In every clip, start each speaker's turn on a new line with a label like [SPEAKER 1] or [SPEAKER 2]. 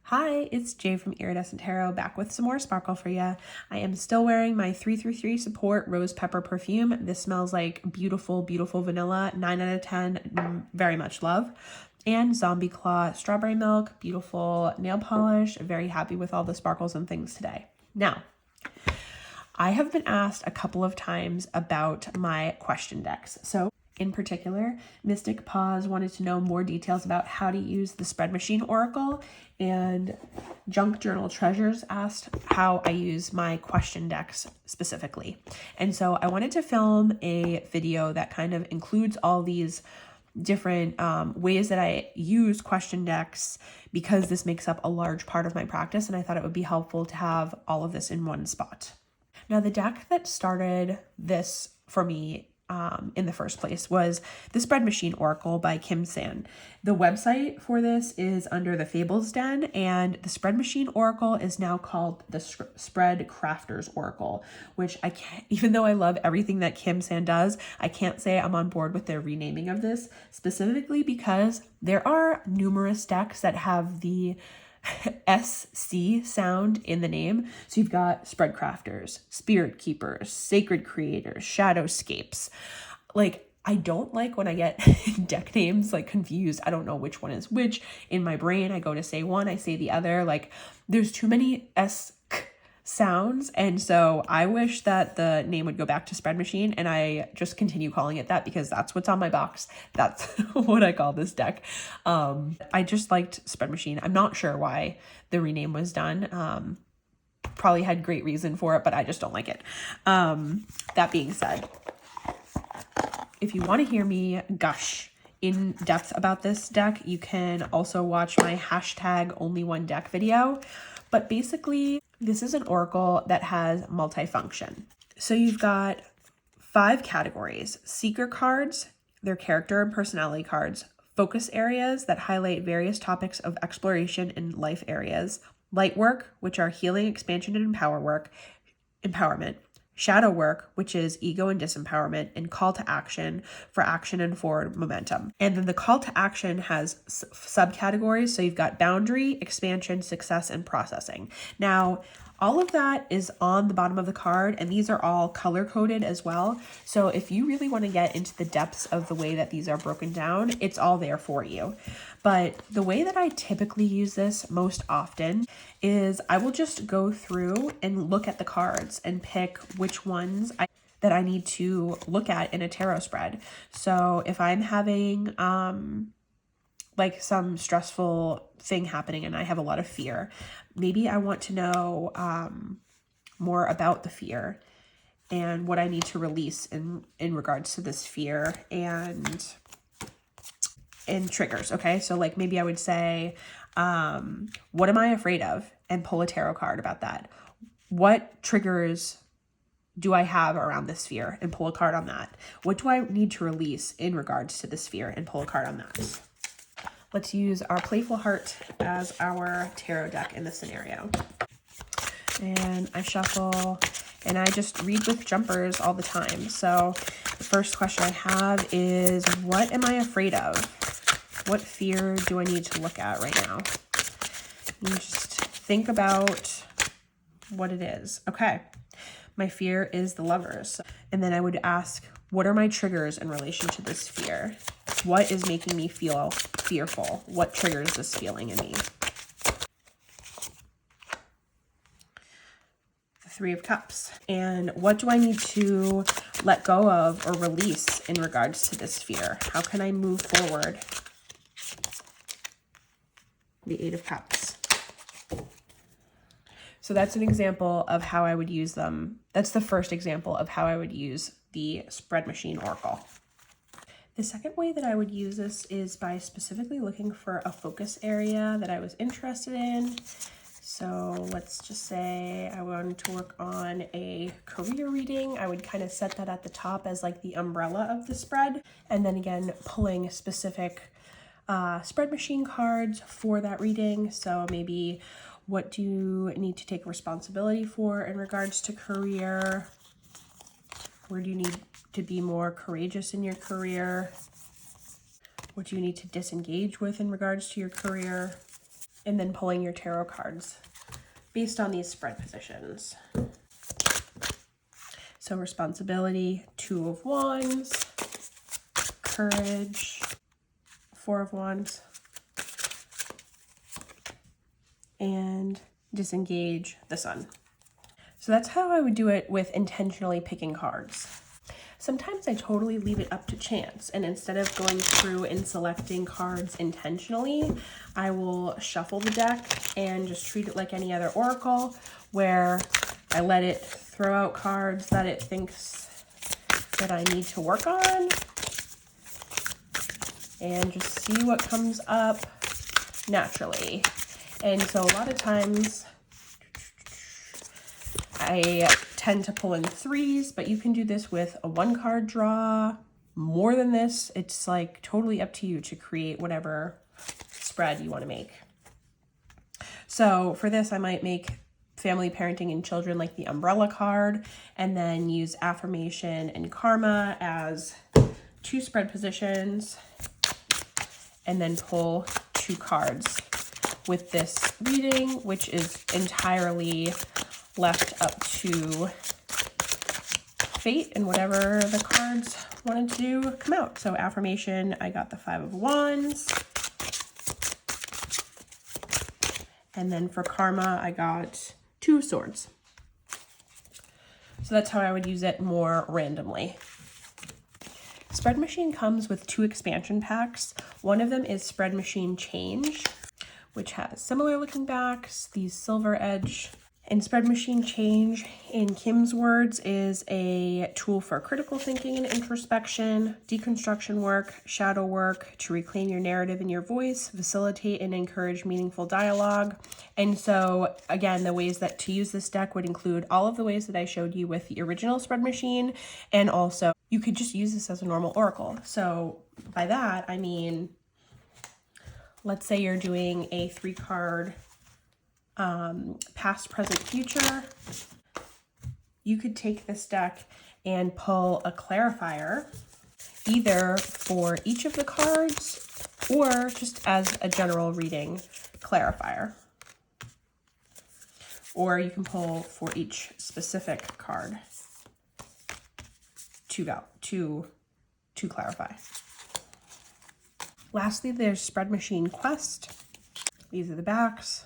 [SPEAKER 1] Hi, it's Jay from Iridescent Tarot back with some more sparkle for you. I am still wearing my 333 Support Rose Pepper perfume. This smells like beautiful, beautiful vanilla. 9 out of 10, very much love. And Zombie Claw Strawberry Milk, beautiful nail polish. Very happy with all the sparkles and things today. Now, I have been asked a couple of times about my question decks. So in particular, Mystic Paws wanted to know more details about how to use the Spread Machine Oracle, and Junk Journal Treasures asked how I use my question decks specifically. And so I wanted to film a video that kind of includes all these different ways that I use question decks, because this makes up a large part of my practice, and I thought it would be helpful to have all of this in one spot. Now, the deck that started this for me in the first place was the Spread Machine Oracle by Kim San. The website for this is under the Fables Den, and the Spread Machine Oracle is now called the Spread Crafters Oracle, which I can't, even though I love everything that Kim San does, I can't say I'm on board with their renaming of this, specifically because there are numerous decks that have the SC sound in the name. So you've got Spread Crafters, Spirit Keepers, Sacred Creators, Shadowscapes. Like, I don't like when I get deck names like confused. I don't know which one is which. In my brain, I go to say one, I say the other. Like, there's too many sounds, and so I wish that the name would go back to Spread Machine, and I just continue calling it that because that's what's on my box. That's what I call this deck. I just liked Spread Machine. I'm not sure why the rename was done. Probably had great reason for it, but I just don't like it. That being said, if you want to hear me gush in depth about this deck, you can also watch my #only1deck video. But basically, this is an oracle that has multifunction. So you've got 5 categories: seeker cards, their character and personality cards; focus areas that highlight various topics of exploration in life areas; light work, which are healing, expansion, and empowerment; shadow work, which is ego and disempowerment; and call to action for action and forward momentum. And then the call to action has subcategories. So you've got boundary, expansion, success, and processing. Now, all of that is on the bottom of the card, and these are all color coded as well. So if you really want to get into the depths of the way that these are broken down, it's all there for you. But the way that I typically use this most often is I will just go through and look at the cards and pick which ones that I need to look at in a tarot spread. So if I'm having like some stressful thing happening and I have a lot of fear, maybe I want to know more about the fear and what I need to release in regards to this fear and triggers. Okay, so like maybe I would say, what am I afraid of, and pull a tarot card about that. What triggers do I have around this fear, and pull a card on that. What do I need to release in regards to this fear, and pull a card on that. Let's use our Playful Heart as our tarot deck in this scenario. And I shuffle, and I just read with jumpers all the time. So the first question I have is, what am I afraid of? What fear do I need to look at right now? You just think about what it is. Okay, my fear is the Lovers. And then I would ask, what are my triggers in relation to this fear? What is making me feel fearful? What triggers this feeling in me? The Three of Cups. And what do I need to let go of or release in regards to this fear? How can I move forward? The Eight of Cups. So that's an example of how I would use them. That's the first example of how I would use the Spread Machine Oracle. The second way that I would use this is by specifically looking for a focus area that I was interested in. So let's just say I wanted to work on a career reading. I would kind of set that at the top as like the umbrella of the spread. And then again, pulling specific Spread Machine cards for that reading. So maybe, what do you need to take responsibility for in regards to career? Where do you need to be more courageous in your career? What do you need to disengage with in regards to your career? and then pulling your tarot cards based on these spread positions. So responsibility, 2 of Wands, courage, 4 of Wands, and disengage, the Sun. So that's how I would do it with intentionally picking cards. Sometimes I totally leave it up to chance, and instead of going through and selecting cards intentionally, I will shuffle the deck and just treat it like any other oracle, where I let it throw out cards that it thinks that I need to work on, and just see what comes up naturally. And so a lot of times I tend to pull in 3s, but you can do this with a 1-card draw. More than this, it's like totally up to you to create whatever spread you want to make. So for this, I might make family, parenting, and children like the umbrella card, and then use affirmation and karma as 2 spread positions, and then pull 2 cards with this reading, which is entirely left up to fate and whatever the cards wanted to do come out. So affirmation, I got the 5 of Wands. And then for karma, I got 2 of Swords. So that's how I would use it more randomly. Spread Machine comes with 2 expansion packs. One of them is Spread Machine Change, which has similar looking backs, these silver edge. And Spread Machine Change, in Kim's words, is a tool for critical thinking and introspection, deconstruction work, shadow work, to reclaim your narrative and your voice, facilitate and encourage meaningful dialogue. And so, again, the ways that to use this deck would include all of the ways that I showed you with the original Spread Machine, and also you could just use this as a normal oracle. So by that, I mean, let's say you're doing a 3-card past, present, future. You could take this deck and pull a clarifier, either for each of the cards or just as a general reading clarifier. Or you can pull for each specific card to clarify. Lastly, there's Spread Machine Quest. These are the backs.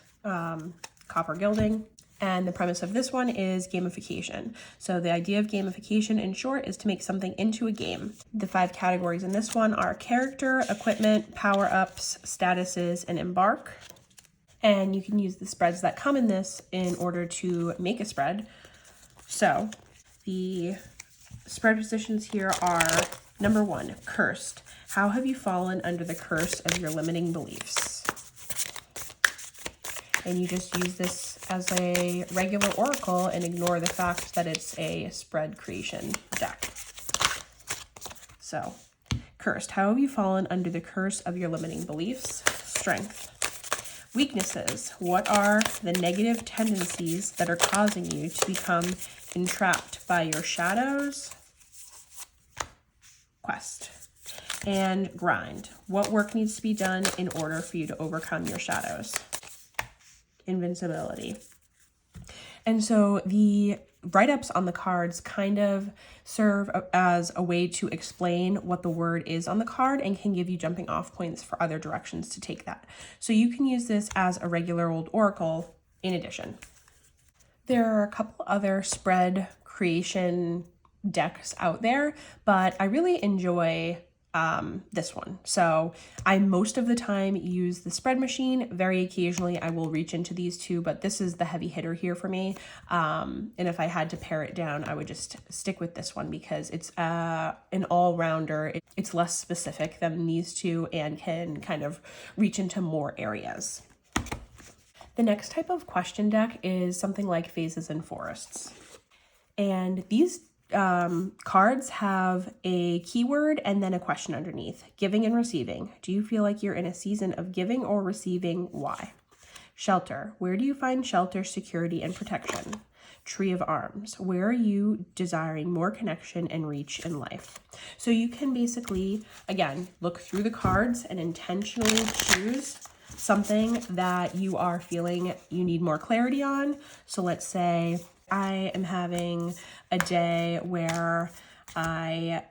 [SPEAKER 1] Copper gilding. And the premise of this one is gamification. So the idea of gamification, in short, is to make something into a game. The 5 categories in this one are character, equipment, power-ups, statuses, and embark. And you can use the spreads that come in this in order to make a spread. So the spread positions here are, number 1, cursed. How have you fallen under the curse of your limiting beliefs? And you just use this as a regular oracle and ignore the fact that it's a spread creation deck. So, cursed. How have you fallen under the curse of your limiting beliefs? Strength. Weaknesses. What are the negative tendencies that are causing you to become entrapped by your shadows? Quest. And grind. What work needs to be done in order for you to overcome your shadows? Invincibility. And so the write-ups on the cards kind of serve as a way to explain what the word is on the card and can give you jumping off points for other directions to take that. So you can use this as a regular old oracle in addition. There are a couple other spread creation decks out there, but I really enjoy this one. So I most of the time use the Spread Machine. Very occasionally I will reach into these 2, but this is the heavy hitter here for me. And if I had to pare it down, I would just stick with this one because it's an all-rounder. It's less specific than these 2 and can kind of reach into more areas. The next type of question deck is something like Phases and Forests. And these cards have a keyword and then a question underneath. Giving and receiving. Do you feel like you're in a season of giving or receiving? Why? Shelter. Where do you find shelter, security, and protection? Tree of Arms. Where are you desiring more connection and reach in life? So you can basically, again, look through the cards and intentionally choose something that you are feeling you need more clarity on. So let's say I am having a day where I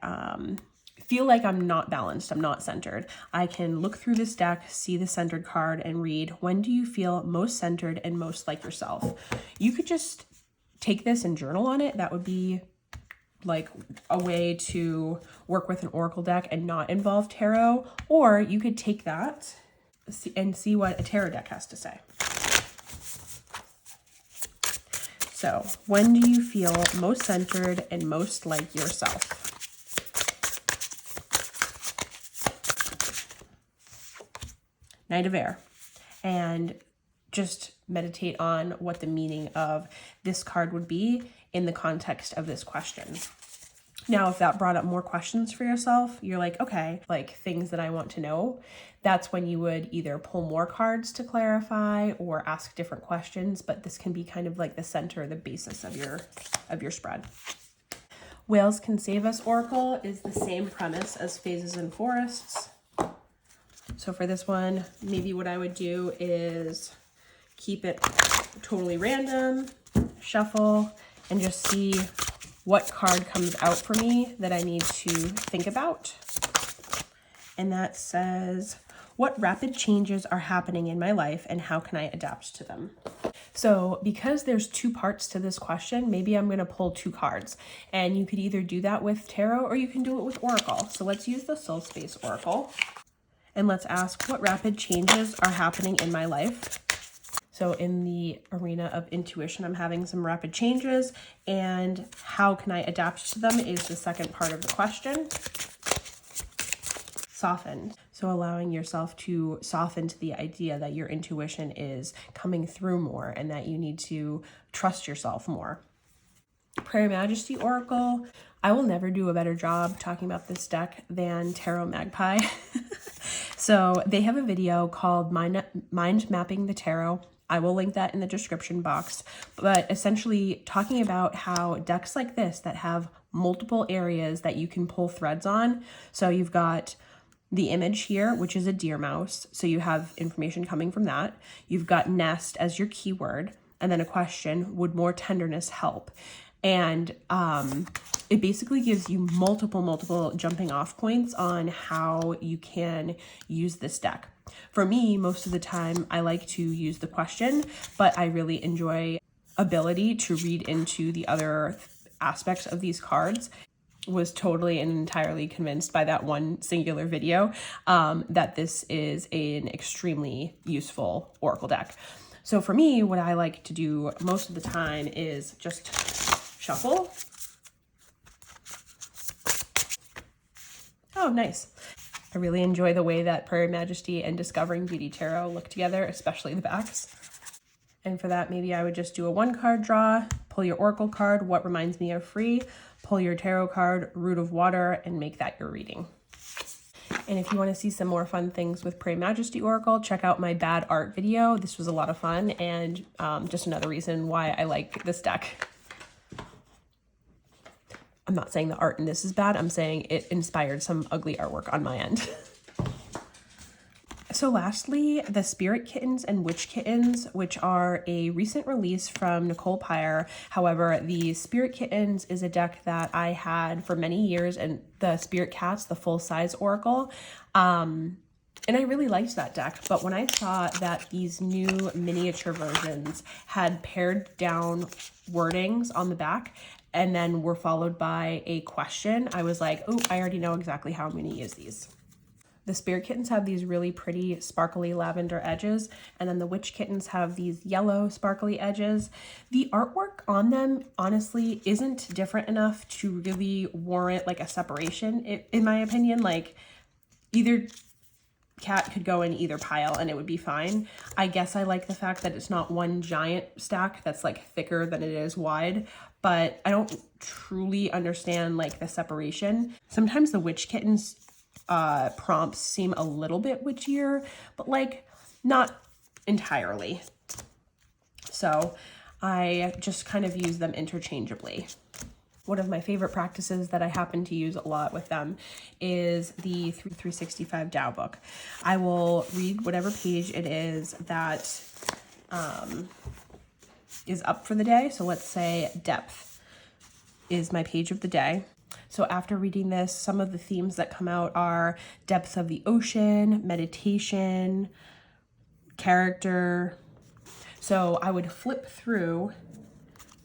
[SPEAKER 1] feel like I'm not balanced, I'm not centered. I can look through this deck, see the centered card, and read, when do you feel most centered and most like yourself? You could just take this and journal on it. That would be like a way to work with an oracle deck and not involve tarot. Or you could take that and see what a tarot deck has to say. So, when do you feel most centered and most like yourself? Knight of Air. And just meditate on what the meaning of this card would be in the context of this question. Now, if that brought up more questions for yourself, you're like, okay, like things that I want to know, that's when you would either pull more cards to clarify or ask different questions, but this can be kind of like the center, the basis of your spread. Whales Can Save Us Oracle is the same premise as Phases and Forests. So for this one, maybe what I would do is keep it totally random, shuffle, and just see what card comes out for me that I need to think about. And that says, what rapid changes are happening in my life and how can I adapt to them? So because there's two parts to this question, maybe I'm going to pull two cards. And you could either do that with tarot or you can do it with oracle. So let's use the Soul Space Oracle. And let's ask, what rapid changes are happening in my life? So in the arena of intuition, I'm having some rapid changes, and how can I adapt to them is the second part of the question. Soften. So allowing yourself to soften to the idea that your intuition is coming through more and that you need to trust yourself more. Prairie Majesty Oracle. I will never do a better job talking about this deck than Tarot Magpie. So they have a video called Mind Mapping the Tarot. I will link that in the description box, but essentially talking about how decks like this that have multiple areas that you can pull threads on. So you've got the image here, which is a deer mouse. So you have information coming from that. You've got nest as your keyword, and then a question, would more tenderness help? And it basically gives you multiple jumping off points on how you can use this deck. For me, most of the time, I like to use the question, but I really enjoy ability to read into the other aspects of these cards. Was totally and entirely convinced by that one singular video that this is an extremely useful oracle deck. So for me, what I like to do most of the time is just shuffle. Oh, nice. I really enjoy the way that Prairie Majesty and Discovering Beauty Tarot look together, especially the backs. And for that, maybe I would just do a one card draw, pull your oracle card, what reminds me of free, pull your tarot card, root of water, and make that your reading. And if you want to see some more fun things with Prairie Majesty Oracle, check out my bad art video. This was a lot of fun and just another reason why I like this deck. I'm not saying the art in this is bad. I'm saying it inspired some ugly artwork on my end. So lastly, the Spirit Kittens and Witch Kittens, which are a recent release from Nicole Pyre. However, the Spirit Kittens is a deck that I had for many years, and the Spirit Cats, the full-size oracle. And I really liked that deck, but when I saw that these new miniature versions had pared down wordings on the back and then were followed by a question, I was like, oh, I already know exactly how I'm going to use these. The Spirit Kittens have these really pretty sparkly lavender edges, and then the Witch Kittens have these yellow sparkly edges. The artwork on them, honestly, isn't different enough to really warrant like a separation, in my opinion. Like, either cat could go in either pile and it would be fine. I guess I like the fact that it's not one giant stack that's like thicker than it is wide, but I don't truly understand like the separation. Sometimes the Witch Kittens prompts seem a little bit witchier, but like not entirely. So I just kind of use them interchangeably. One of my favorite practices that I happen to use a lot with them is the 365 Tao book. I will read whatever page it is that is up for the day. So let's say depth is my page of the day. So after reading this, some of the themes that come out are depth of the ocean, meditation, character. So I would flip through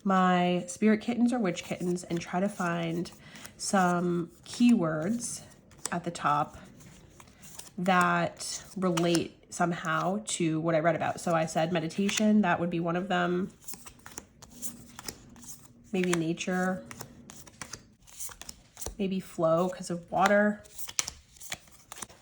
[SPEAKER 1] my spirit kittens or witch kittens and try to find some keywords at the top that relate somehow to what I read about. So I said meditation, that would be one of them. Maybe nature, maybe flow because of water.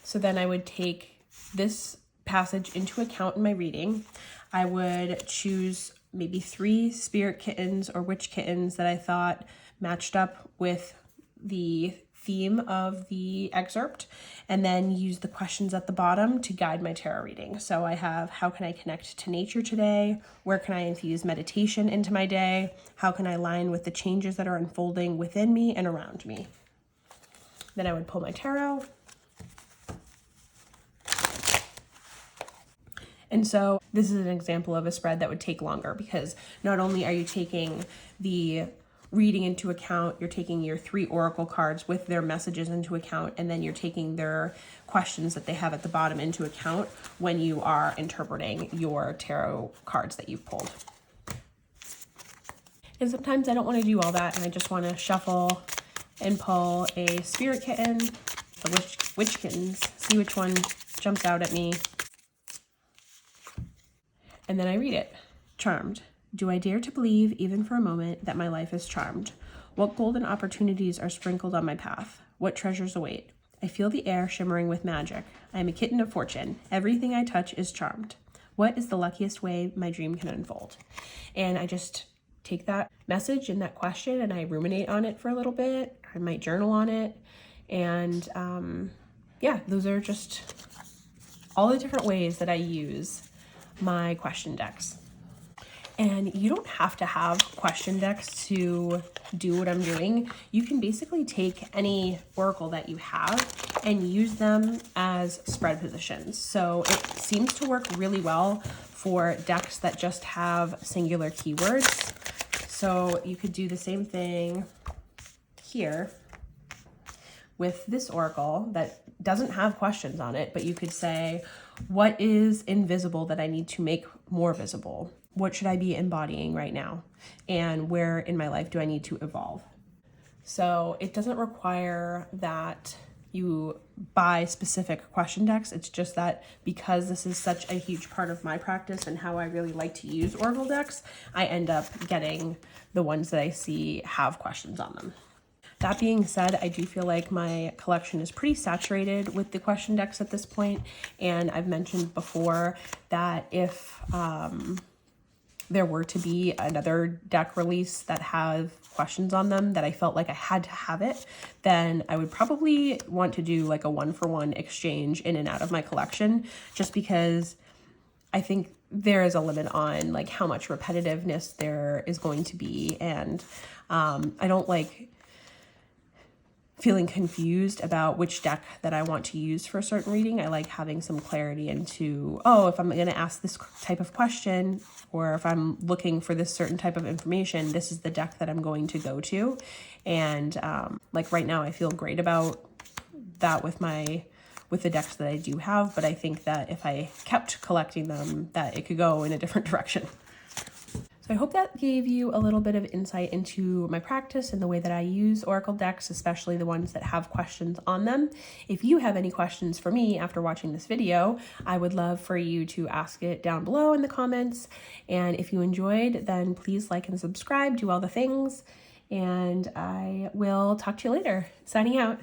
[SPEAKER 1] So then I would take this passage into account in my reading. I would choose maybe 3 spirit kittens or witch kittens that I thought matched up with the theme of the excerpt, and then use the questions at the bottom to guide my tarot reading. So I have, how can I connect to nature today? Where can I infuse meditation into my day? How can I align with the changes that are unfolding within me and around me? Then I would pull my tarot. And so this is an example of a spread that would take longer, because not only are you taking the reading into account, you're taking your 3 oracle cards with their messages into account, and then you're taking their questions that they have at the bottom into account when you are interpreting your tarot cards that you've pulled. And sometimes I don't want to do all that, and I just want to shuffle and pull a spirit kitten, the witch kittens, see which one jumps out at me. And then I read it. Charmed. Do I dare to believe, even for a moment, that my life is charmed? What golden opportunities are sprinkled on my path? What treasures await? I feel the air shimmering with magic. I am a kitten of fortune. Everything I touch is charmed. What is the luckiest way my dream can unfold? And I just take that message and that question and I ruminate on it for a little bit. I might journal on it. And yeah, those are just all the different ways that I use my question decks. And you don't have to have question decks to do what I'm doing. You can basically take any oracle that you have and use them as spread positions. So it seems to work really well for decks that just have singular keywords. So you could do the same thing here with this oracle that doesn't have questions on it, but you could say, what is invisible that I need to make more visible? What should I be embodying right now? And where in my life do I need to evolve? So it doesn't require that you buy specific question decks. It's just that because this is such a huge part of my practice and how I really like to use oracle decks, I end up getting the ones that I see have questions on them. That being said, I do feel like my collection is pretty saturated with the question decks at this point, and I've mentioned before that if there were to be another deck release that have questions on them that I felt like I had to have it, then I would probably want to do like a 1-for-1 exchange in and out of my collection, just because I think there is a limit on like how much repetitiveness there is going to be, and I don't like feeling confused about which deck that I want to use for a certain reading. I like having some clarity into, oh, if I'm going to ask this type of question, or if I'm looking for this certain type of information, this is the deck that I'm going to go to. And like right now, I feel great about that with the decks that I do have, but I think that if I kept collecting them, that it could go in a different direction. So I hope that gave you a little bit of insight into my practice and the way that I use oracle decks, especially the ones that have questions on them. If you have any questions for me after watching this video, I would love for you to ask it down below in the comments. And if you enjoyed, then please like and subscribe, do all the things, and I will talk to you later. Signing out.